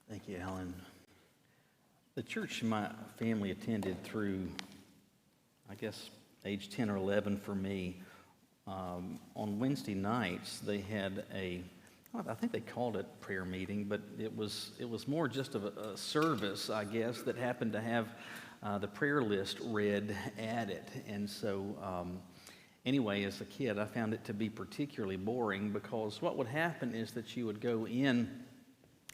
Thank you, Alan. The church my family attended through, I guess, age 10 or 11 for me, on Wednesday nights, they had I think they called it prayer meeting, but it was more just of a service, I guess, that happened to have the prayer list read at it. And so anyway, as a kid, I found it to be particularly boring because what would happen is that you would go in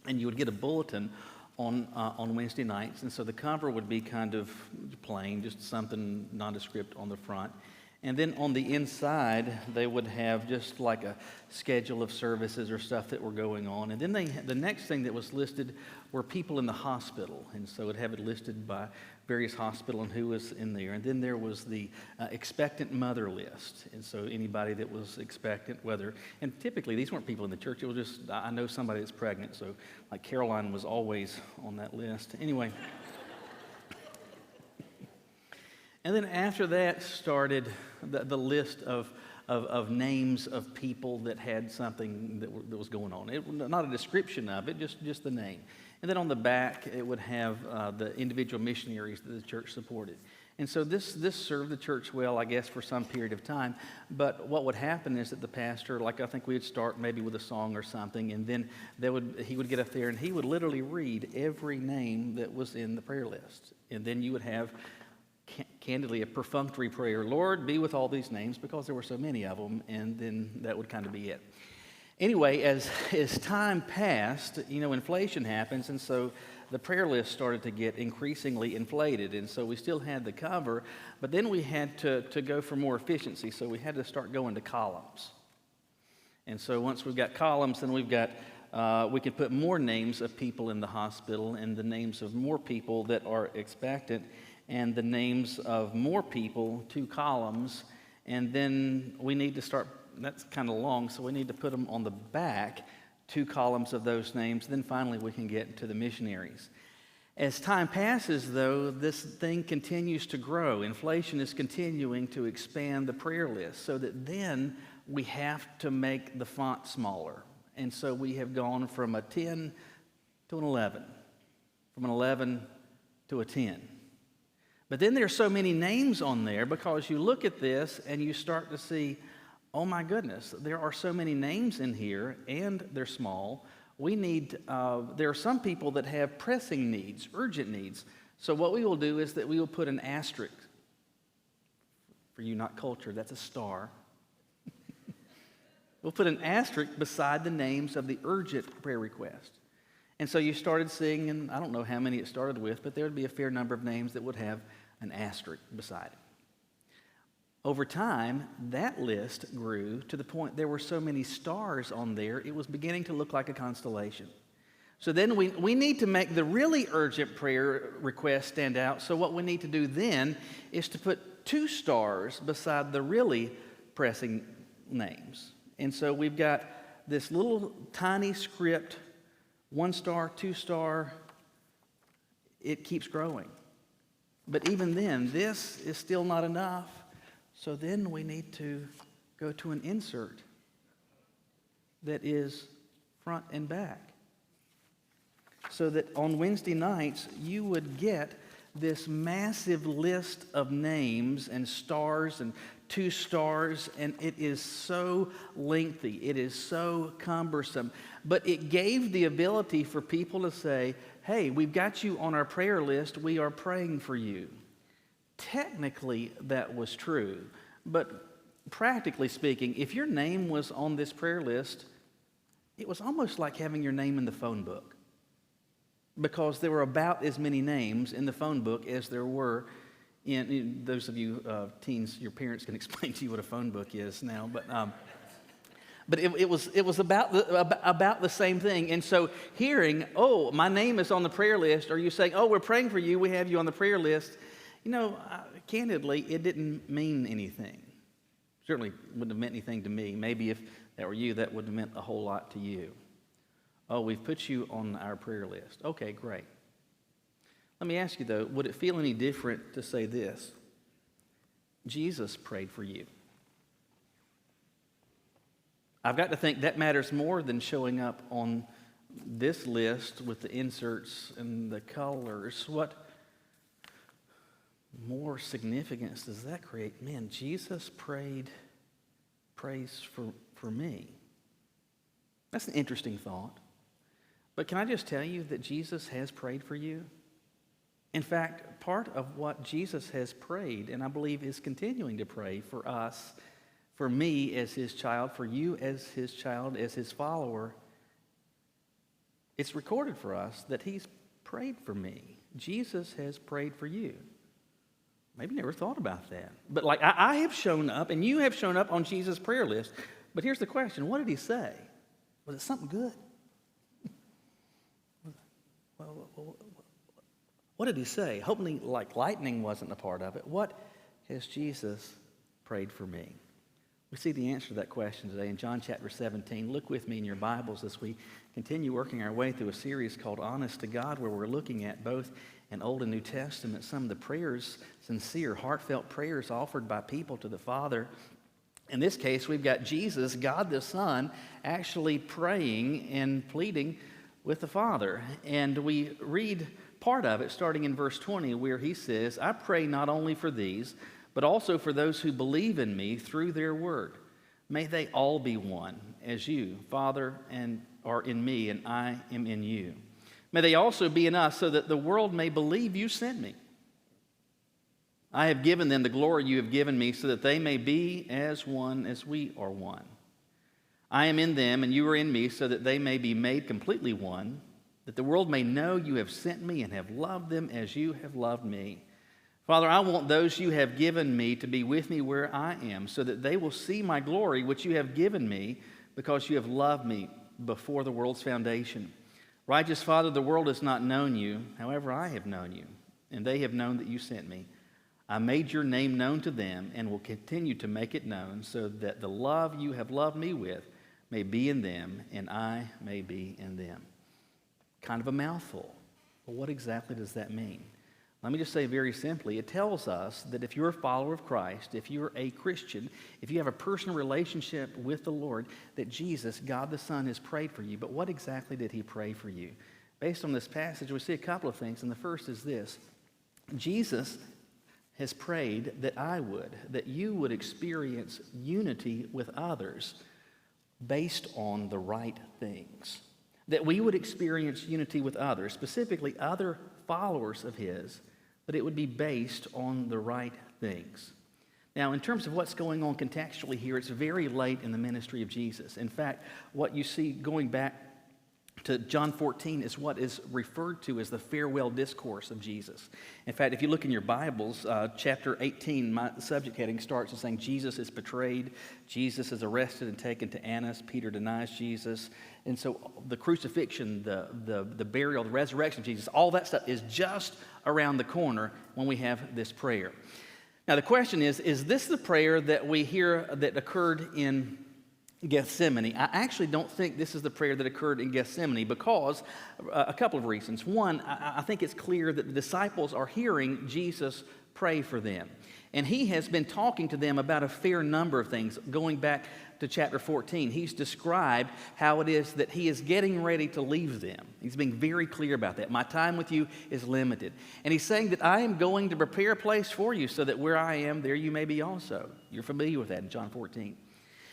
and you would get a bulletin on Wednesday nights, and so the cover would be kind of plain, just something nondescript on the front. And then on the inside, they would have just like a schedule of services or stuff that were going on. And then the next thing that was listed were people in the hospital. And so it would have it listed by various hospital and who was in there. And then there was the expectant mother list. And so anybody that was expectant, and typically these weren't people in the church. It was just, I know somebody that's pregnant. So like Caroline was always on that list. Anyway. And then after that started the list of names of people that had something that was going on. Not a description of it, just the name. And then on the back, it would have the individual missionaries that the church supported. And so this served the church well, I guess, for some period of time. But what would happen is that the pastor, like I think we would start maybe with a song or something, and then he would get up there and he would literally read every name that was in the prayer list. And then you would have candidly a perfunctory prayer, Lord, be with all these names, because there were so many of them, and then that would kind of be it. Anyway, as time passed, inflation happens, and so the prayer list started to get increasingly inflated, and so we still had the cover, but then we had to go for more efficiency, so we had to start going to columns. And so once we've got columns, then we can put more names of people in the hospital and the names of more people that are expectant, and the names of more people, 2 columns, and then we need to start, that's kind of long, so we need to put them on the back, 2 columns of those names, then finally we can get to the missionaries. As time passes, though, this thing continues to grow. Inflation is continuing to expand the prayer list, so that then we have to make the font smaller. And so we have gone from a 10 to an 11, from an 11 to a 10. But then there's so many names on there because you look at this and you start to see, oh my goodness, there are so many names in here and they're small. There are some people that have pressing needs, urgent needs. So what we will do is that we will put an asterisk. For you not cultured, that's a star. We'll put an asterisk beside the names of the urgent prayer request. And so you started seeing, and I don't know how many it started with, but there would be a fair number of names that would have an asterisk beside it. Over time, that list grew to the point there were so many stars on there, it was beginning to look like a constellation. So then we need to make the really urgent prayer request stand out. So what we need to do then is to put 2 stars beside the really pressing names. And so we've got this little tiny script, 1 star, 2 star, it keeps growing. But even then, this is still not enough. So then we need to go to an insert that is front and back. So that on Wednesday nights, you would get this massive list of names and stars and 2 stars, and it is so lengthy. It is so cumbersome. But it gave the ability for people to say, hey, we've got you on our prayer list. We are praying for you. Technically, that was true. But practically speaking, if your name was on this prayer list, it was almost like having your name in the phone book. Because there were about as many names in the phone book as there were in those of you teens, your parents can explain to you what a phone book is now. But it was about the same thing. And so hearing, oh, my name is on the prayer list, or you saying, oh, we're praying for you, we have you on the prayer list, candidly, it didn't mean anything. Certainly wouldn't have meant anything to me. Maybe if that were you, that would have meant a whole lot to you. Oh, we've put you on our prayer list. Okay, great. Let me ask you, though, would it feel any different to say this? Jesus prayed for you. I've got to think that matters more than showing up on this list with the inserts and the colors, what more significance does that create? Man, Jesus prays for me. That's an interesting thought. But can I just tell you that Jesus has prayed for you? In fact, part of what Jesus has prayed, and I believe is continuing to pray for us, for me as his child, for you as his child, as his follower, it's recorded for us that he's prayed for me. Jesus has prayed for you. Maybe you never thought about that. But like I have shown up, and you have shown up on Jesus' prayer list. But here's the question. What did he say? Was it something good? What did he say? Hopefully, like lightning wasn't a part of it. What has Jesus prayed for me? We see the answer to that question today in John chapter 17. Look with me in your Bibles as we continue working our way through a series called Honest to God, where we're looking at both in Old and New Testament some of the prayers, sincere, heartfelt prayers offered by people to the Father. In this case, we've got Jesus, God the Son, actually praying and pleading with the Father. And we read part of it starting in verse 20, where he says, I pray not only for these, but also for those who believe in me through their word. May they all be one, as you, Father, are in me, and I am in you. May they also be in us, so that the world may believe you sent me. I have given them the glory you have given me, so that they may be as one as we are one. I am in them, and you are in me, so that they may be made completely one, that the world may know you have sent me and have loved them as you have loved me. Father, I want those you have given me to be with me where I am, so that they will see my glory, which you have given me, because you have loved me before the world's foundation. Righteous Father, the world has not known you, however I have known you, and they have known that you sent me. I made your name known to them and will continue to make it known, so that the love you have loved me with may be in them, and I may be in them. Kind of a mouthful. But what exactly does that mean? Let me just say very simply, it tells us that if you're a follower of Christ, if you're a Christian, if you have a personal relationship with the Lord, that Jesus, God the Son, has prayed for you. But what exactly did he pray for you? Based on this passage, we see a couple of things, and the first is this. Jesus has prayed that you would experience unity with others based on the right things. That we would experience unity with others, specifically other followers of his, but it would be based on the right things. Now, in terms of what's going on contextually here, it's very late in the ministry of Jesus. In fact, what you see going back to John 14 is what is referred to as the farewell discourse of Jesus. In fact, if you look in your Bibles, chapter 18, my subject heading starts with saying Jesus is betrayed, Jesus is arrested and taken to Annas, Peter denies Jesus. And so the crucifixion, the burial, the resurrection of Jesus, all that stuff is just around the corner when we have this prayer. Now the question is this the prayer that we hear that occurred in Gethsemane? I actually don't think this is the prayer that occurred in Gethsemane because a couple of reasons. One, I think it's clear that the disciples are hearing Jesus pray for them. And he has been talking to them about a fair number of things. Going back to chapter 14, he's described how it is that he is getting ready to leave them. He's being very clear about that. My time with you is limited. And he's saying that I am going to prepare a place for you so that where I am, there you may be also. You're familiar with that in John 14.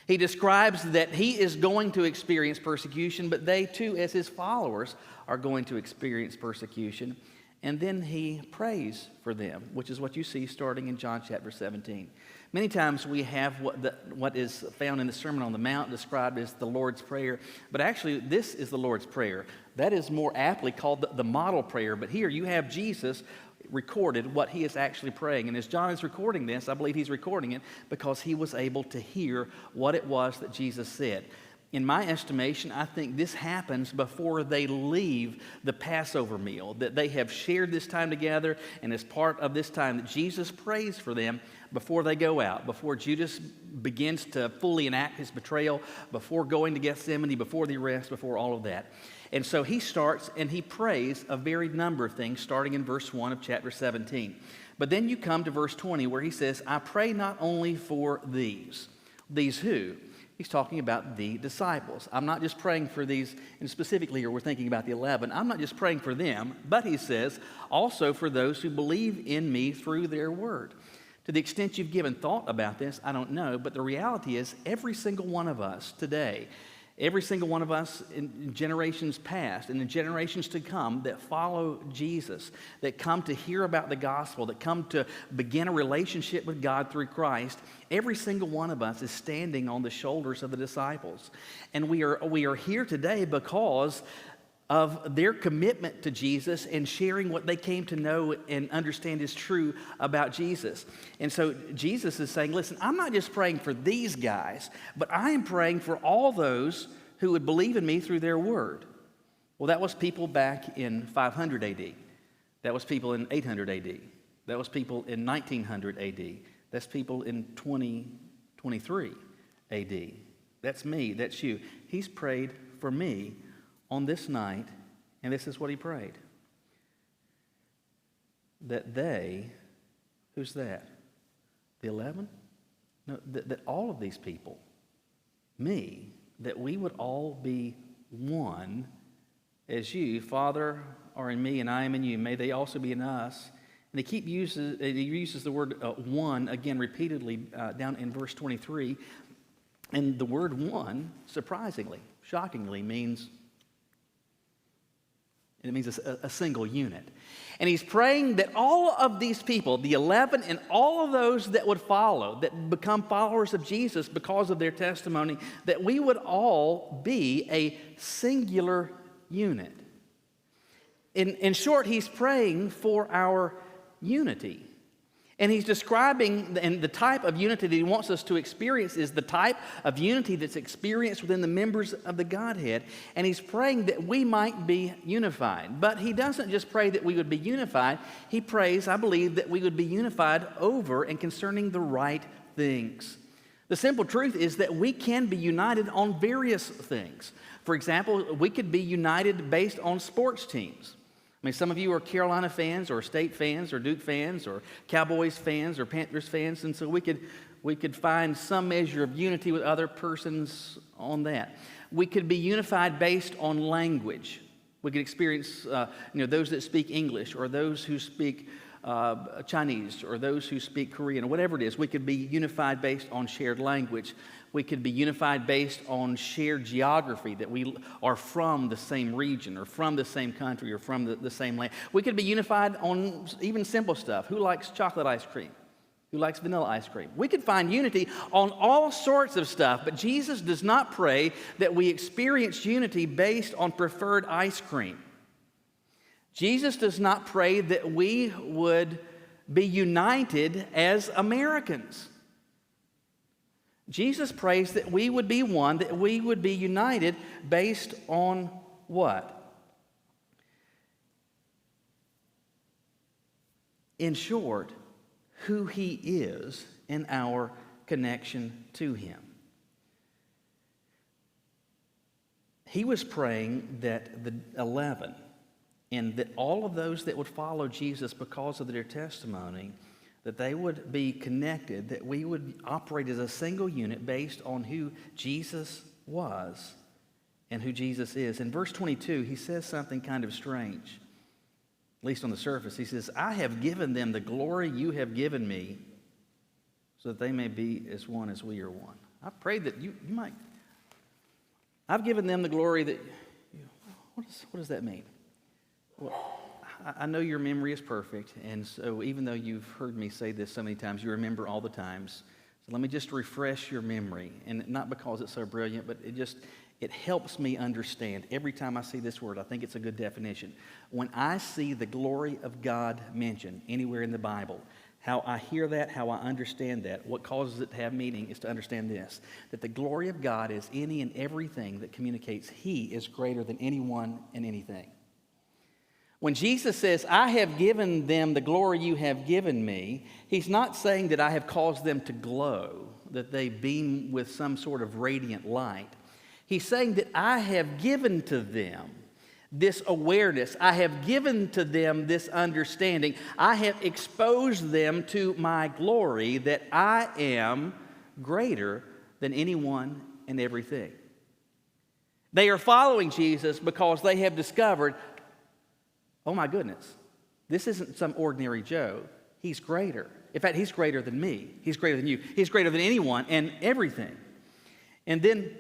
He describes that he is going to experience persecution, but they too, as his followers, are going to experience persecution. And then he prays for them, which is what you see starting in John chapter 17. Many times we have what is found in the Sermon on the Mount described as the Lord's Prayer, but actually this is the Lord's Prayer. That is more aptly called the model prayer, but here you have Jesus recorded what he is actually praying. And as John is recording this, I believe he's recording it because he was able to hear what it was that Jesus said. In my estimation, I think this happens before they leave the Passover meal, that they have shared this time together, and as part of this time that Jesus prays for them before they go out, before Judas begins to fully enact his betrayal, before going to Gethsemane, before the arrest, before all of that. And so he starts and he prays a varied number of things, starting in verse 1 of chapter 17. But then you come to verse 20 where he says, I pray not only for these. These who? He's talking about the disciples. I'm not just praying for these, and specifically here we're thinking about the 11. I'm not just praying for them, but he says, also for those who believe in me through their word. To the extent you've given thought about this, I don't know, but the reality is every single one of us today, every single one of us in generations past and in generations to come that follow Jesus, that come to hear about the gospel, that come to begin a relationship with God through Christ, every single one of us is standing on the shoulders of the disciples. And we are here today because of their commitment to Jesus and sharing what they came to know and understand is true about Jesus. And so Jesus is saying, listen, I'm not just praying for these guys, but I am praying for all those who would believe in me through their word. Well, that was people back in 500 AD. That was people in 800 AD. That was people in 1900 AD. That's people in 2023 AD. That's me, that's you. He's prayed for me on this night, and this is what he prayed. That they, who's that? The 11? No, that all of these people, me, that we would all be one as you, Father, are in me and I am in you. May they also be in us. And he uses the word one again repeatedly down in verse 23. And the word one, surprisingly, shockingly, means a single unit. And he's praying that all of these people, the 11 and all of those that would follow, that become followers of Jesus because of their testimony, that we would all be a singular unit. In short, he's praying for our unity. And he's describing, and the type of unity that he wants us to experience is the type of unity that's experienced within the members of the Godhead. And he's praying that we might be unified. But he doesn't just pray that we would be unified. He prays, I believe, that we would be unified over and concerning the right things. The simple truth is that we can be united on various things. For example, we could be united based on sports teams. I mean, some of you are Carolina fans or State fans or Duke fans or Cowboys fans or Panthers fans, and so we could find some measure of unity with other persons on that. We could be unified based on language. We could experience, those that speak English or those who speak Chinese or those who speak Korean or whatever it is. We could be unified based on shared language. We could be unified based on shared geography, that we are from the same region or from the same country or from the same land. We could be unified on even simple stuff. Who likes chocolate ice cream? Who likes vanilla ice cream? We could find unity on all sorts of stuff, but Jesus does not pray that we experience unity based on preferred ice cream. Jesus does not pray that we would be united as Americans. Jesus prays that we would be one, that we would be united based on what? In short, who he is and our connection to him. He was praying that the 11 and that all of those that would follow Jesus because of their testimony, that they would be connected, that we would operate as a single unit based on who Jesus was and who Jesus is. In verse 22, he says something kind of strange, at least on the surface. He says, I have given them the glory you have given me so that they may be as one as we are one. I pray that you might. I've given them the glory that, what does that mean? Well, I know your memory is perfect, and so even though you've heard me say this so many times, you remember all the times. So let me just refresh your memory, and not because it's so brilliant, but it helps me understand. Every time I see this word, I think it's a good definition. When I see the glory of God mentioned anywhere in the Bible, how I hear that, how I understand that, what causes it to have meaning is to understand this, that the glory of God is any and everything that communicates He is greater than anyone and anything. When Jesus says, I have given them the glory you have given me, he's not saying that I have caused them to glow, that they beam with some sort of radiant light. He's saying that I have given to them this awareness. I have given to them this understanding. I have exposed them to my glory, that I am greater than anyone and everything. They are following Jesus because they have discovered, oh my goodness, this isn't some ordinary Joe. He's greater. In fact, he's greater than me. He's greater than you. He's greater than anyone and everything. And then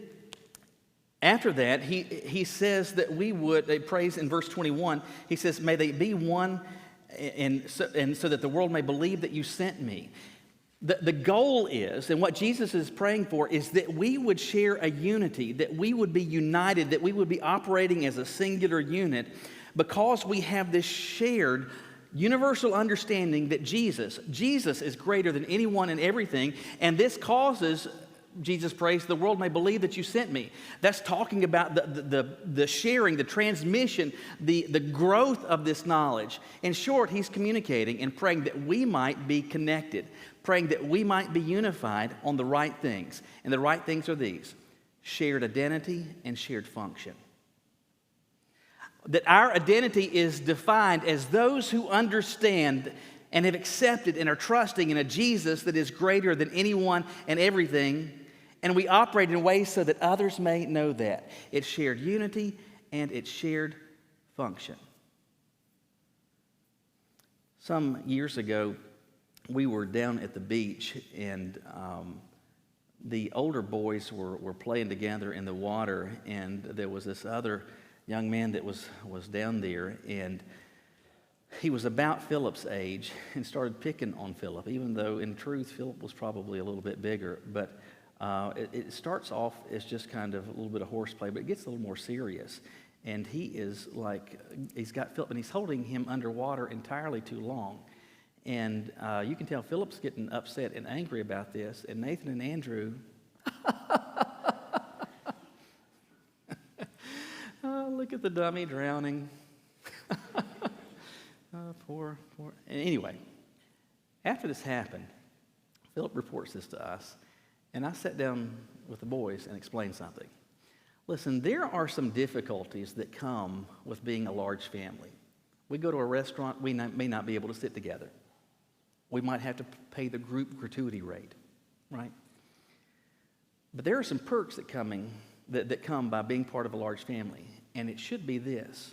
after that, he says that we would, he prays in verse 21, he says, may they be one and so that the world may believe that you sent me. The goal is, and what Jesus is praying for, is that we would share a unity, that we would be united, that we would be operating as a singular unit because we have this shared universal understanding that Jesus is greater than anyone and everything, and this causes, Jesus prays, the world may believe that you sent me. That's talking about the sharing, the transmission, the growth of this knowledge. In short, he's communicating and praying that we might be connected, praying that we might be unified on the right things. And the right things are these: shared identity and shared function. That our identity is defined as those who understand and have accepted and are trusting in a Jesus that is greater than anyone and everything. And we operate in ways so that others may know that. It's shared unity and it's shared function. Some years ago, we were down at the beach, and the older boys were playing together in the water, and there was this other young man that was down there, and he was about Philip's age and started picking on Philip, even though in truth Philip was probably a little bit bigger. But it starts off as just kind of a little bit of horseplay, but it gets a little more serious. And he is like, he's got Philip, and he's holding him underwater entirely too long. And you can tell Philip's getting upset and angry about this. And Nathan and Andrew, oh, look at the dummy drowning. Poor. Anyway, after this happened, Philip reports this to us. And I sat down with the boys and explained something. Listen, there are some difficulties that come with being a large family. We go to a restaurant, we may not be able to sit together. We might have to pay the group gratuity rate, right? But there are some perks that come by being part of a large family, and it should be this.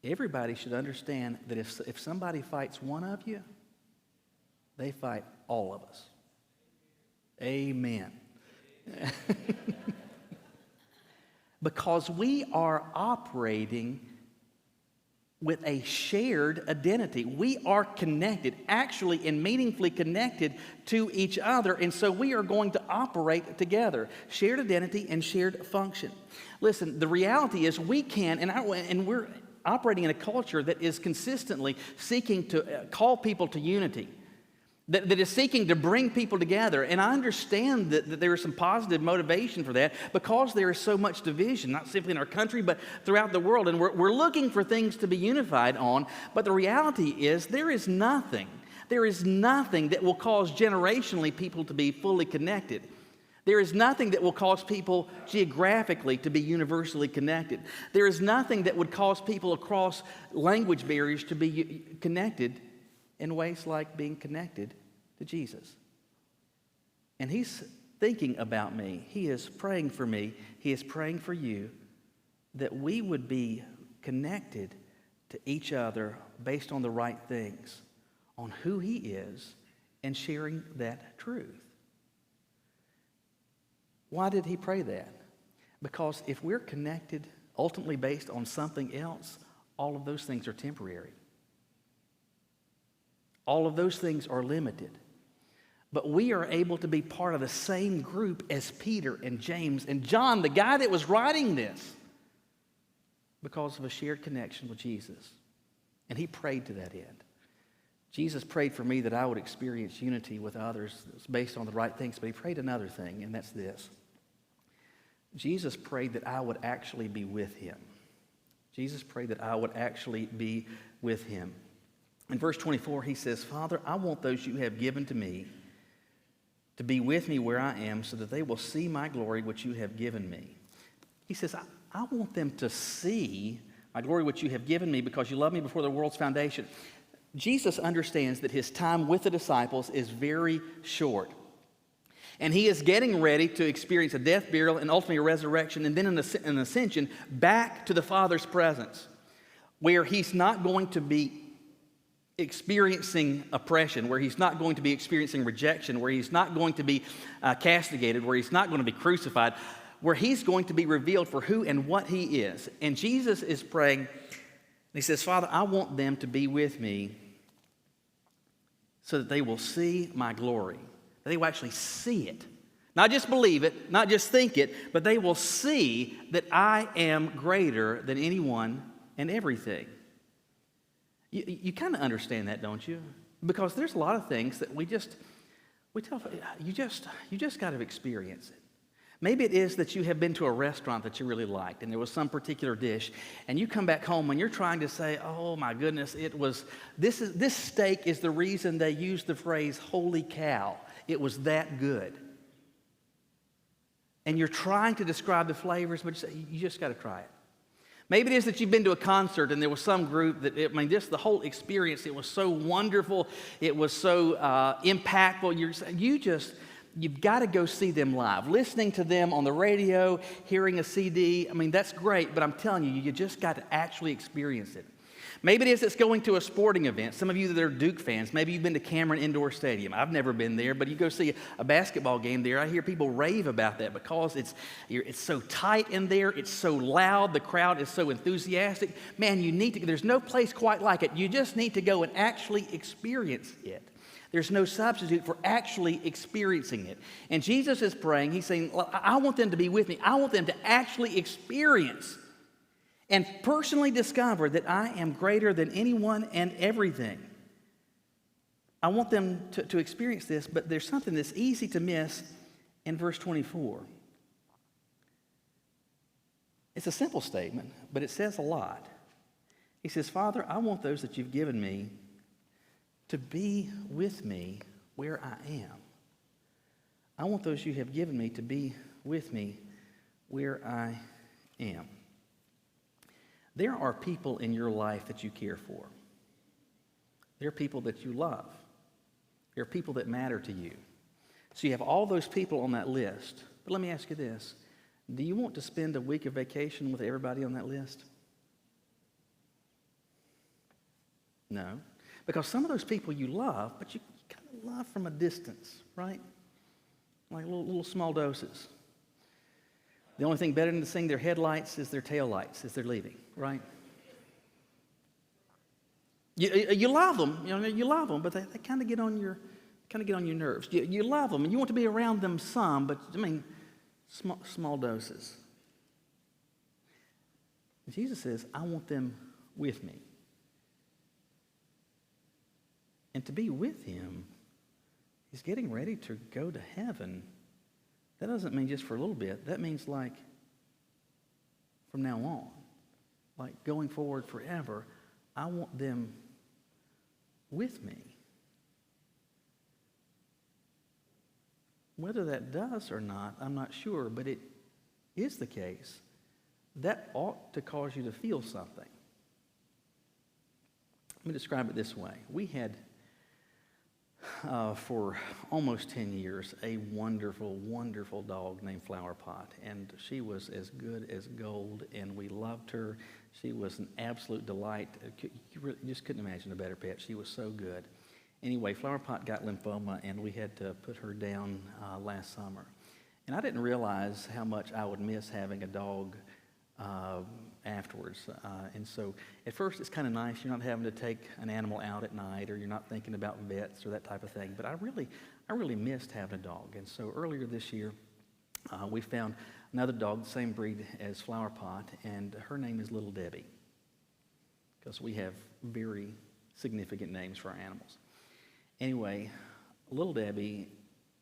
Everybody should understand that if somebody fights one of you, they fight all of us. Amen. Because we are operating with a shared identity. We are connected, actually and meaningfully connected to each other, and so we are going to operate together. Shared identity and shared function. Listen, the reality is we can, and we're operating in a culture that is consistently seeking to call people to unity. That is seeking to bring people together. And I understand that there is some positive motivation for that because there is so much division, not simply in our country, but throughout the world. And we're looking for things to be unified on. But the reality is there is nothing that will cause generationally people to be fully connected. There is nothing that will cause people geographically to be universally connected. There is nothing that would cause people across language barriers to be connected in ways like being connected to Jesus. And he's thinking about me. He is praying for me. He is praying for you that we would be connected to each other based on the right things, on who he is, and sharing that truth. Why did he pray that? Because if we're connected ultimately based on something else, all of those things are temporary. All of those things are limited. But we are able to be part of the same group as Peter and James and John, the guy that was writing this, because of a shared connection with Jesus. And he prayed to that end. Jesus prayed for me that I would experience unity with others that's based on the right things, but he prayed another thing, and that's this. Jesus prayed that I would actually be with him. Jesus prayed that I would actually be with him. In verse 24, he says, Father, I want those you have given to me to be with me where I am so that they will see my glory which you have given me. He says, I want them to see my glory which you have given me because you loved me before the world's foundation. Jesus understands that his time with the disciples is very short. And he is getting ready to experience a death, burial, and ultimately a resurrection, and then an ascension back to the Father's presence, where he's not going to be experiencing oppression, where he's not going to be experiencing rejection, where he's not going to be castigated, where he's not going to be crucified, where he's going to be revealed for who and what he is. And Jesus is praying, and he says, Father, I want them to be with me so that they will see my glory, that they will actually see it. Not just believe it, not just think it, but they will see that I am greater than anyone and everything. You kind of understand that, don't you? Because there's a lot of things that we tell you just got to experience it. Maybe it is that you have been to a restaurant that you really liked, and there was some particular dish, and you come back home and you're trying to say, "Oh my goodness, this steak is the reason they used the phrase holy cow. It was that good." And you're trying to describe the flavors, but you just got to try it. Maybe it is that you've been to a concert and there was some group that, just the whole experience, it was so wonderful, it was so impactful. You've got to go see them live. Listening to them on the radio, hearing a CD, that's great, but I'm telling you, you just got to actually experience it. Maybe it is it's going to a sporting event. Some of you that are Duke fans, maybe you've been to Cameron Indoor Stadium. I've never been there, but you go see a basketball game there. I hear people rave about that because it's so tight in there. It's so loud. The crowd is so enthusiastic. Man, there's no place quite like it. You just need to go and actually experience it. There's no substitute for actually experiencing it. And Jesus is praying. He's saying, I want them to be with me. I want them to actually experience and personally discover that I am greater than anyone and everything. I want them to experience this, but there's something that's easy to miss in verse 24. It's a simple statement, but it says a lot. He says, Father, I want those that you've given me to be with me where I am. I want those you have given me to be with me where I am. There are people in your life that you care for. There are people that you love. There are people that matter to you. So you have all those people on that list. But let me ask you this. Do you want to spend a week of vacation with everybody on that list? No. Because some of those people you love, but you kind of love from a distance, right? Like little small doses. The only thing better than seeing their headlights is their taillights as they're leaving, right? You love them, you love them, but they kind of get on your nerves. You love them, and you want to be around them some, but small doses. Jesus says, I want them with me. And to be with him, he's getting ready to go to heaven. That doesn't mean just for a little bit. That means like from now on, like going forward forever. I want them with me. Whether that does or not, I'm not sure, but it is the case. That ought to cause you to feel something. Let me describe it this way. We had, for almost 10 years, a wonderful, wonderful dog named Flower Pot. And she was as good as gold, and we loved her. She was an absolute delight. You just couldn't imagine a better pet. She was so good. Anyway, Flower Pot got lymphoma, and we had to put her down last summer. And I didn't realize how much I would miss having a dog afterwards. And so at first it's kind of nice. You're not having to take an animal out at night, or you're not thinking about vets or that type of thing. But I really missed having a dog. And so earlier this year, we found another dog, the same breed as Flower Pot, and her name is Little Debbie, because we have very significant names for our animals. Anyway, Little Debbie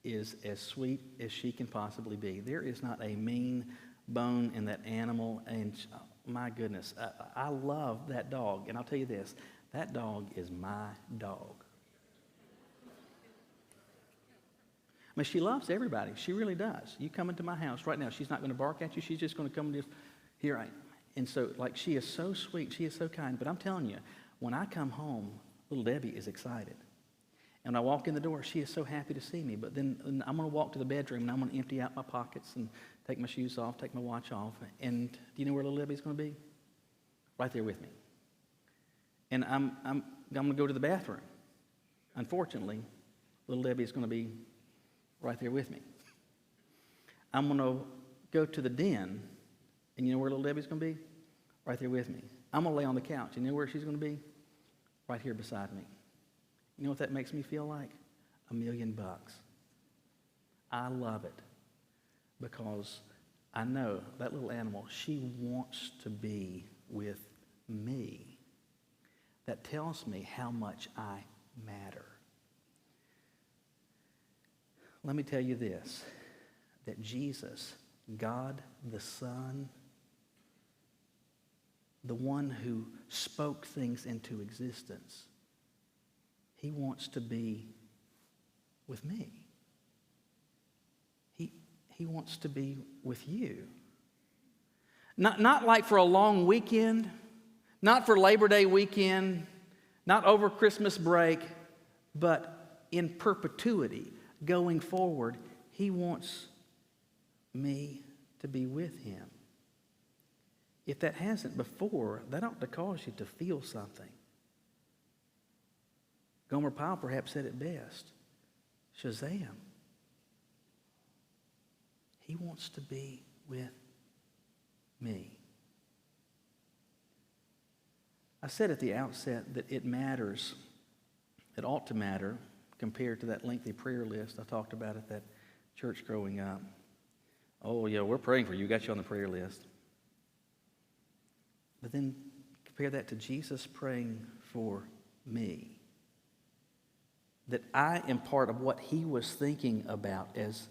is as sweet as she can possibly be. There is not a mean bone in that animal, and my goodness, I love that dog. And I'll tell you this, that dog is my dog. I mean, she loves everybody. She really does. You come into my house right now, she's not going to bark at you. She's just going to come and just, here I am. And so, like, she is so sweet. She is so kind. But I'm telling you, when I come home, Little Debbie is excited. And when I walk in the door, she is so happy to see me. But then I'm going to walk to the bedroom, and I'm going to empty out my pockets and take my shoes off, take my watch off. And do you know where little Debbie's going to be? Right there with me. And I'm going to go to the bathroom. Unfortunately, little Debbie's going to be right there with me. I'm going to go to the den, and you know where little Debbie's going to be? Right there with me. I'm going to lay on the couch. You know where she's going to be? Right here beside me. You know what that makes me feel like? $1 million. I love it because I know that little animal, she wants to be with me. That tells me how much I matter. Let me tell you this, that Jesus, God the Son, the one who spoke things into existence, he wants to be with me. He wants to be with you. Not like for a long weekend, not for Labor Day weekend, not over Christmas break, but in perpetuity, going forward, he wants me to be with him. If that hasn't before, that ought to cause you to feel something. Gomer Pyle perhaps said it best. Shazam. He wants to be with me. I said at the outset that it matters. It ought to matter compared to that lengthy prayer list I talked about at that church growing up. Oh, yeah, we're praying for you. We got you on the prayer list. But then compare that to Jesus praying for me. That I am part of what he was thinking about as,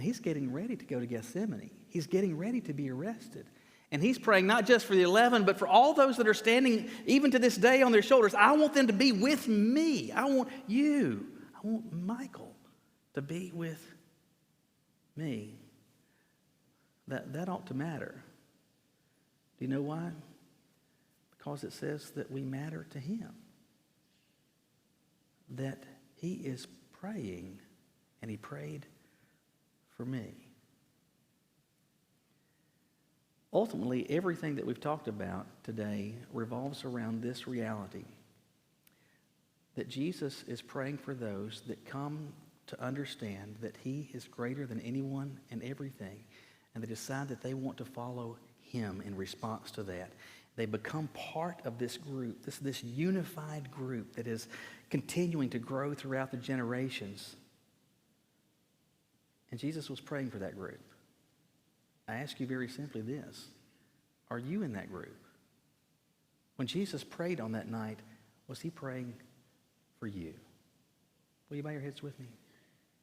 he's getting ready to go to Gethsemane. He's getting ready to be arrested. And he's praying not just for the 11, but for all those that are standing even to this day on their shoulders. I want them to be with me. I want you. I want Michael to be with me. That ought to matter. Do you know why? Because it says that we matter to him. That he is praying, and he prayed for me. Ultimately, everything that we've talked about today revolves around this reality, that Jesus is praying for those that come to understand that he is greater than anyone and everything, and they decide that they want to follow him in response to that. They become part of this group, this unified group that is continuing to grow throughout the generations. And Jesus was praying for that group. I ask you very simply this. Are you in that group? When Jesus prayed on that night, was he praying for you? Will you bow your heads with me?